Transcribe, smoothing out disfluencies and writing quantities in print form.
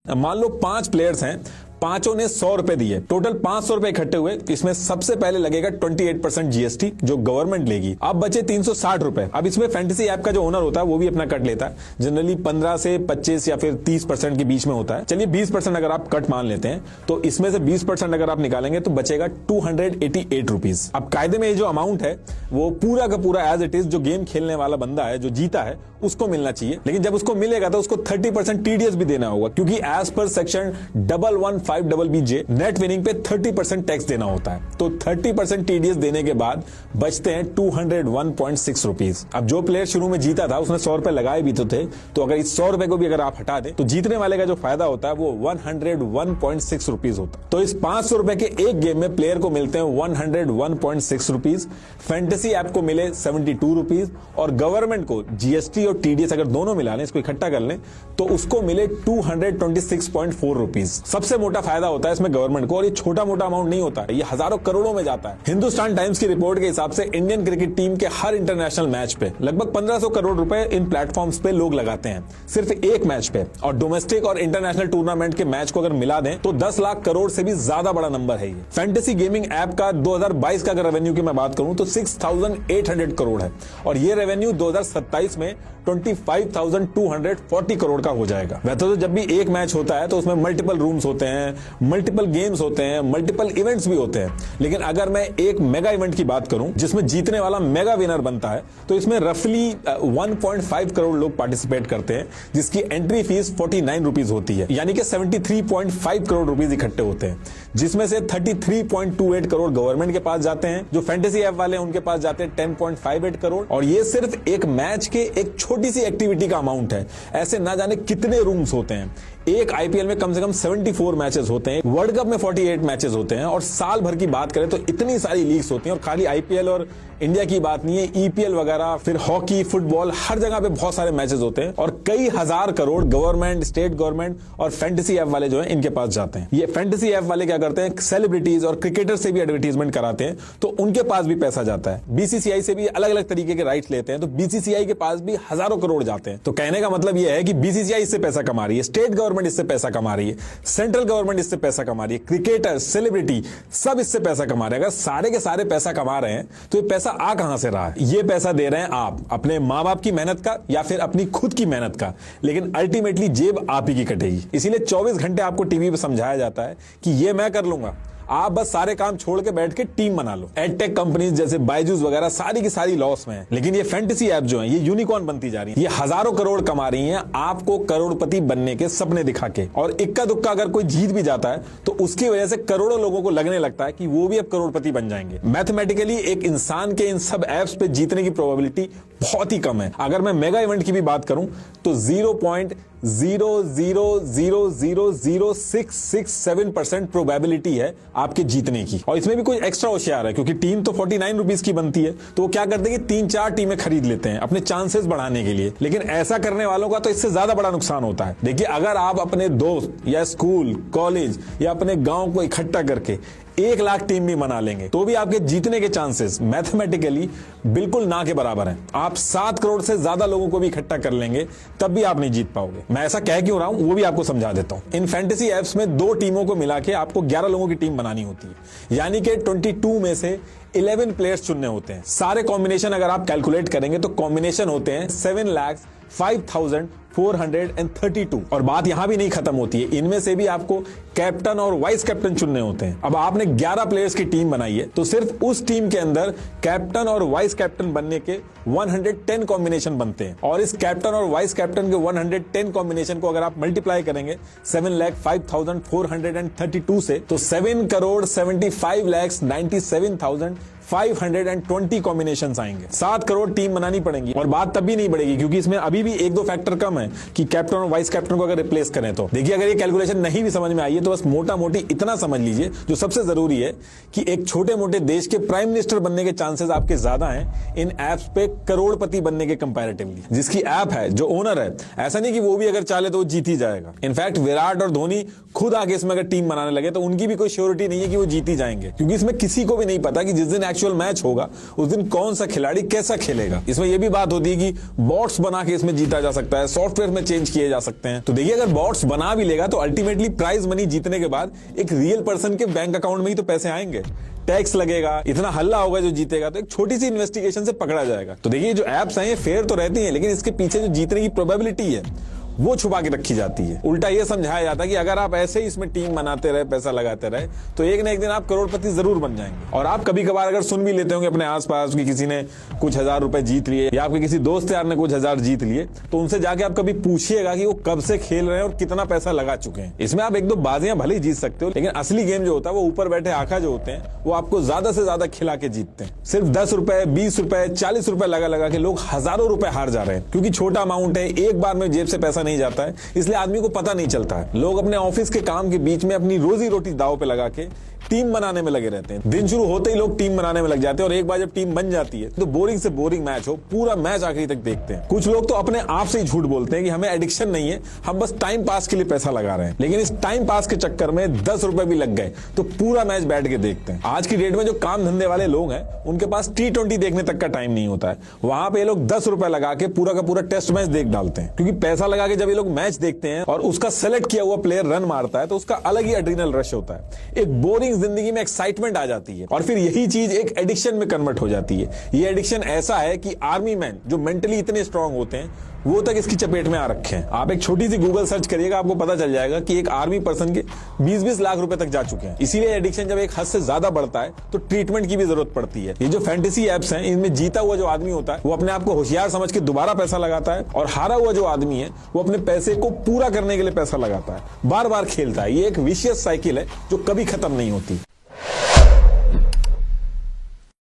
मान लो 5 प्लेयर्स हैं, पांचों ने 100 रुपए दिए, टोटल 500 रुपए इकट्ठे हुए। इसमें सबसे पहले लगेगा 28% जीएसटी जो गवर्नमेंट लेगी। अब बचे 360 रुपए। अब इसमें फैंटेसी ऐप का जो ओनर होता है वो भी अपना कट लेता है, जनरली 15 से 25 या फिर 30% के बीच में होता है। चलिए 20% अगर आप कट मान लेते हैं तो इसमें से 20% अगर आप निकालेंगे तो बचेगा 288 रुपीज। अब कायदे में ये जो अमाउंट है वो पूरा का पूरा एज इट इज जो गेम खेलने वाला बंदा है जो जीता है उसको मिलना चाहिए, लेकिन जब उसको मिलेगा तो उसको 30% टीडीएस भी देना होगा, क्योंकि as per section 115BJ net winning पे 30% टैक्स देना होता है। तो 30% टीडीएस देने के बाद बचते हैं 201.6 रुपीज। अब जो प्लेयर शुरू में जीता था उसने 100 रुपए लगाए भी तो थे, तो अगर इस 100 रुपए को भी अगर आप हटा दें तो जीतने वाले का जो फायदा होता है वो 101.6 रुपीज होता है। तो इस 500 रुपए के एक गेम में प्लेयर को मिलते हैं 101.6 रुपीज, फैंटेसी ऐप को मिले 72 रुपीज और गवर्नमेंट को जीएसटी और टीडीएस अगर दोनों मिला लें, इसको इकट्ठा कर लें तो उसको मिले 226.4 रुपीज। सबसे मोटा फायदा होता है इसमें गवर्नमेंट को, और ये छोटा मोटा अमाउंट नहीं होता है, ये हजारों करोड़ों में जाता है। हिंदुस्तान टाइम्स की रिपोर्ट के हिसाब से इंडियन क्रिकेट टीम के हर इंटरनेशनल मैच पे लगभग 1500 करोड़ रुपए इन प्लेटफॉर्म्स पे लोग लगाते हैं सिर्फ एक मैच पे, और डोमेस्टिक और इंटरनेशनल टूर्नामेंट के मैच को अगर मिला दें तो 10 लाख करोड़ से भी ज्यादा बड़ा नंबर है ये। फैंटेसी गेमिंग ऐप का 2022 का अगर रेवेन्यू की मैं बात करूं तो 6800 करोड़ है, और ये रेवेन्यू 2027 में 25,240 करोड़ का हो जाएगा। वैसे तो जब भी एक मैच होता है तो उसमें मल्टीपल रूम्स होते हैं, मल्टीपल गेम्स होते हैं, मल्टीपल इवेंट्स भी होते हैं, लेकिन अगर मैं एक मेगा इवेंट की बात करूं जिसमें जीतने वाला मेगा विनर बनता है तो इसमें रफली 1.5 करोड़ लोग पार्टिसिपेट करते हैं, जिसकी एंट्री फीस 49 रुपीज होती है, यानी कि 73.5 करोड़ रुपीज इकट्ठे होते हैं, जिसमें से 33.28 करोड़ गवर्नमेंट के पास जाते हैं। जो फैंटेसी ऐप वाले हैं उनके पास जाते हैं 10.58 करोड़, और ये सिर्फ एक मैच के एक छोटी सी एक्टिविटी का अमाउंट है। ऐसे ना जाने कितने रूम्स होते हैं। एक आईपीएल में कम से कम 74 मैचेस होते हैं, वर्ल्ड कप में 48 मैचेस होते हैं, और साल भर की बात करें तो इतनी सारी लीग्स होती हैं। और खाली आईपीएल और इंडिया की बात नहीं है, ईपीएल वगैरह, फिर हॉकी, फुटबॉल, हर जगह पे बहुत सारे मैचेस होते हैं, और कई हजार करोड़ गवर्नमेंट, स्टेट गवर्नमेंट और फैंटेसी ऐप वाले जो है इनके पास जाते हैं। ये फैंटेसी ऐप वाले क्या करते हैं, सेलिब्रिटीज और क्रिकेटर से भी एडवर्टीजमेंट कराते हैं, तो उनके पास भी पैसा जाता है। बीसीसीआई से भी अलग अलग तरीके के राइट्स लेते हैं, तो बीसीसीआई के पास भी हजारों करोड़ जाते हैं। तो कहने का मतलब यह है कि बीसीसीआई इससे पैसा कमा रही है, स्टेट गवर्नमेंट इससे पैसा कमा रही है, सेंट्रल गवर्नमेंट इससे पैसा कमा रही है, क्रिकेटर, सेलिब्रिटी सब इससे पैसा कमा रहे हैं। अगर सारे के सारे पैसा कमा रहे हैं तो ये पैसा आ कहां से रहा है? ये पैसा दे रहे हैं आप अपने मां बाप की मेहनत का या फिर अपनी खुद की मेहनत का, लेकिन अल्टीमेटली जेब आप ही की कटेगी। इसीलिए 24 घंटे आपको टीवी पे समझाया जाता है कि ये मैं कर लूंगा, आप बस सारे काम छोड़ के बैठ के टीम बना लो। एडटेक कंपनीज जैसे बायजूस वगैरह सारी की सारी लॉस में है, लेकिन ये फैंटेसी ऐप जो है ये यूनिकॉर्न बनती जा रही है। ये हजारों करोड़ कमा रही हैं आपको करोड़पति बनने के सपने दिखा के, और इक्का दुक्का अगर कोई जीत भी जाता है तो उसकी वजह से करोड़ों लोगों को लगने लगता है कि वो भी अब करोड़पति बन जाएंगे। मैथमेटिकली एक इंसान के इन सब ऐप्स पे जीतने की प्रोबेबिलिटी बहुत ही कम है। अगर मैं मेगा इवेंट की भी बात करूं तो 0.0000667% प्रोबेबिलिटी है आपके जीतने की, और इसमें भी कोई एक्स्ट्रा होशियार है क्योंकि टीम तो 49 रुपीज की बनती है, तो वो क्या करते हैं कि 3-4 टीमें खरीद लेते हैं अपने चांसेस बढ़ाने के लिए। लेकिन ऐसा करने वालों का तो इससे ज्यादा बड़ा नुकसान होता है। देखिए, अगर आप अपने दोस्त या स्कूल, कॉलेज या अपने गांव को इकट्ठा करके 1 लाख टीम भी बना लेंगे तो भी आपके जीतने के चांसेस मैथमेटिकली बिल्कुल ना के बराबर हैं। आप 7 करोड़ से ज्यादा लोगों को भी इकट्ठा कर लेंगे तब भी आप नहीं जीत पाओगे। मैं ऐसा कह क्यों रहा हूं वो भी आपको समझा देता हूं। इन फैंटेसी ऐप्स में 2 टीमों को मिला के आपको 11 लोगों की टीम बनानी होती है, यानी कि 22 में से 11 प्लेयर्स चुनने होते हैं। सारे कॉम्बिनेशन अगर आप कैलकुलेट करेंगे तो कॉम्बिनेशन होते हैं 7,05,432। और बात यहां भी नहीं खत्म होती है, इनमें से भी आपको कैप्टन और वाइस कैप्टन चुनने होते हैं। अब आपने 11 प्लेयर्स की टीम बनाई है तो सिर्फ उस टीम के अंदर कैप्टन और वाइस कैप्टन बनने के 110 कॉम्बिनेशन बनते हैं, और इस कैप्टन और वाइस कैप्टन के 110 कॉम्बिनेशन को अगर आप मल्टीप्लाई करेंगे 7,05,432 से तो 7,75,97,520 कॉम्बिनेशन आएंगे। 7 करोड़ टीम बनानी पड़ेंगी, और बात तब भी नहीं बढ़ेगी क्योंकि इसमें अभी भी 1-2 फैक्टर कम है कि कैप्टन और वाइस कैप्टन को अगर रिप्लेस करें तो। देखिए, अगर ये कैलकुलेशन नहीं भी समझ में आई है तो बस मोटा मोटी इतना समझ लीजिए, जो सबसे जरूरी है कि एक छोटे मोटे देश के प्राइम मिनिस्टर बनने के चांसेस आपके ज्यादा हैं इन एप्स पे करोड़पति बनने के कंपैरेटिवली। जिसकी ऐप है, जो ओनर है, ऐसा नहीं कि वो भी अगर चाहे तो वो जीत ही जाएगा। इनफैक्ट विराट और धोनी खुद आगे इसमें अगर टीम बनाने लगे तो उनकी भी कोई श्योरिटी नहीं है कि वो जीत ही जाएंगे, क्योंकि इसमें किसी को भी नहीं पता कि जिस दिन एक्चुअल मैच होगा उस दिन कौन सा खिलाड़ी कैसा खेलेगा। इसमें यह भी बात होती है कि बॉट्स बना के इसमें जीता जा सकता है, सॉफ्टवेयर सॉफ्टवेयर में चेंज किए जा सकते हैं। तो देखिए, अगर बॉट्स बना भी लेगा तो अल्टीमेटली प्राइज मनी जीतने के बाद एक रियल पर्सन के बैंक अकाउंट में ही तो पैसे आएंगे। टैक्स लगेगा, इतना हल्ला होगा जो जीतेगा, तो एक छोटी सी इन्वेस्टिगेशन से पकड़ा जाएगा। तो देखिए, जो एप्स हैं ये फेयर तो रहती हैं, लेकिन इसके पीछे जो जीतने की प्रोबेबिलिटी है वो छुपा के रखी जाती है। उल्टा ये समझाया जाता है कि अगर आप ऐसे ही इसमें टीम बनाते रहे, पैसा लगाते रहे, तो एक ना एक दिन आप करोड़पति जरूर बन जाएंगे। और आप कभी कभार अगर सुन भी लेते होंगे अपने आसपास कि किसी ने कुछ हजार रुपए जीत लिए, या आपके किसी दोस्त यार ने कुछ हजार जीत लिए, तो उनसे जाके आप कभी पूछिएगा कि वो कब से खेल रहे हैं और कितना पैसा लगा चुके हैं। इसमें आप एक दो बाजियां भले ही जीत सकते हो, लेकिन असली गेम जो होता है वो ऊपर बैठे आका जो होते हैं वो आपको ज्यादा से ज्यादा खिला के जीतते हैं। सिर्फ 10 रुपए, 20 रुपए, 40 रुपए लगा लगा के लोग हजारों रुपए हार जा रहे हैं, क्योंकि छोटा अमाउंट है, एक बार में जेब से पैसा नहीं जाता है, इसलिए आदमी को पता नहीं चलता है। लोग अपने ऑफिस के काम के बीच में अपनी रोजी रोटी दांव पे लगा के टीम बनाने में लगे रहते हैं। दिन शुरू होते ही लोग टीम बनाने में लग जाते हैं, और एक बार जब टीम बन जाती है तो बोरिंग से बोरिंग मैच हो, पूरा मैच आखिरी तक देखते हैं। कुछ लोग तो अपने आप से ही झूठ बोलते हैं कि हमें एडिक्शन नहीं है, हम बस टाइम पास के लिए पैसा लगा रहे हैं। लेकिन इस टाइम पास के चक्कर में 10 रुपए भी लग गए तो पूरा मैच बैठ के देखते हैं। आज की डेट में जो काम धंधे वाले लोग हैं उनके पास T20 देखने तक का टाइम नहीं होता है। वहां पे ये लोग 10 रुपए लगा के पूरा का पूरा टेस्ट मैच देख डालते हैं, क्योंकि पैसा लगा के जब ये लोग मैच देखते हैं और उसका सेलेक्ट किया हुआ प्लेयर रन मारता है तो उसका अलग ही एड्रिनल रश होता है। एक बोरिंग जिंदगी में एक्साइटमेंट आ जाती है, और फिर यही चीज एक एडिक्शन में कन्वर्ट हो जाती है। ये एडिक्शन ऐसा है कि आर्मी मैन जो मेंटली इतने स्ट्रांग होते हैं वो तक इसकी चपेट में आ रखे हैं। आप एक छोटी सी गूगल सर्च करिएगा, आपको पता चल जाएगा कि एक आर्मी पर्सन के 20-20 लाख रुपए तक जा चुके हैं। इसीलिए एडिक्शन जब एक हद से ज्यादा बढ़ता है तो ट्रीटमेंट की भी जरूरत पड़ती है। ये जो फैंटेसी एप्स हैं, इनमें जीता हुआ जो आदमी होता है वो अपने आप को होशियार समझ के दोबारा पैसा लगाता है, और हारा हुआ जो आदमी है वो अपने पैसे को पूरा करने के लिए पैसा लगाता है, बार बार खेलता है। ये एक विशियस साइकिल है जो कभी खत्म नहीं होती।